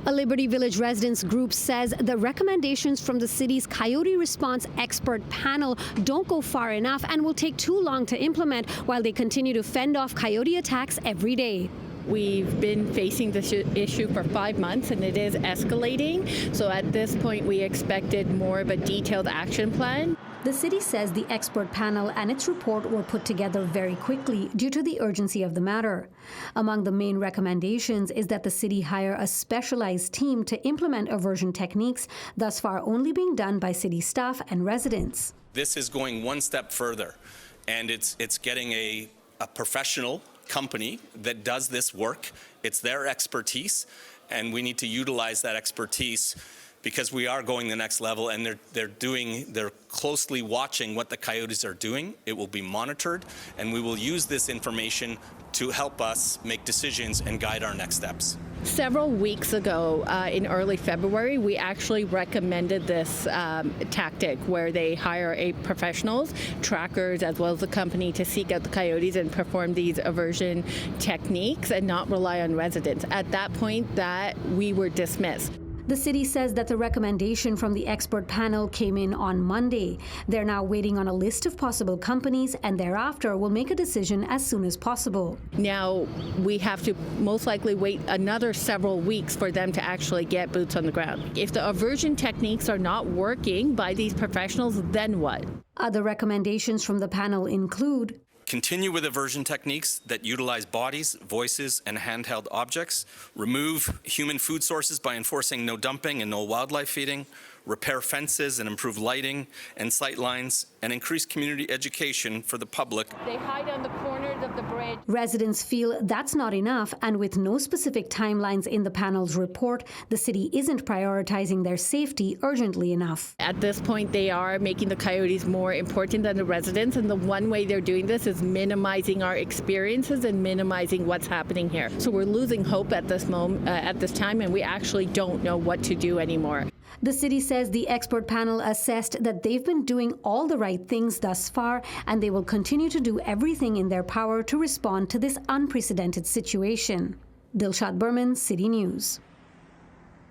A Liberty Village residents group says the recommendations from the city's coyote response expert panel don't go far enough and will take too long to implement while they continue to fend off coyote attacks every day. We've been facing this issue for 5 months and it is escalating. So at this point, we expected more of a detailed action plan. The city says the expert panel and its report were put together very quickly due to the urgency of the matter. Among the main recommendations is that the city hire a specialized team to implement aversion techniques, thus far only being done by city staff and residents. This is going one step further, and it's getting a professional company that does this work. It's their expertise, and we need to utilize that expertise because we are going the next level, and they're closely watching what the coyotes are doing. It will be monitored, and we will use this information to help us make decisions and guide our next steps. Several weeks ago, in early February, we actually recommended this tactic where they hire professionals, trackers, as well as the company to seek out the coyotes and perform these aversion techniques and not rely on residents. At that point, we were dismissed. The city says that the recommendation from the expert panel came in on Monday. They're now waiting on a list of possible companies and thereafter will make a decision as soon as possible. Now we have to most likely wait another several weeks for them to actually get boots on the ground. If the aversion techniques are not working by these professionals, then what? Other recommendations from the panel include continue with aversion techniques that utilize bodies, voices, and handheld objects. Remove human food sources by enforcing no dumping and no wildlife feeding. Repair fences and improve lighting and sight lines, and increase community education for the public. They hide on the corners of the bridge. Residents feel that's not enough, and with no specific timelines in the panel's report, the city isn't prioritizing their safety urgently enough. At this point, they are making the coyotes more important than the residents, and the one way they're doing this is minimizing our experiences and minimizing what's happening here. So we're losing hope at this moment, at this time, and we actually don't know what to do anymore. The city says the expert panel assessed that they've been doing all the right things thus far, and they will continue to do everything in their power to respond to this unprecedented situation. Dilshad Burman, City News.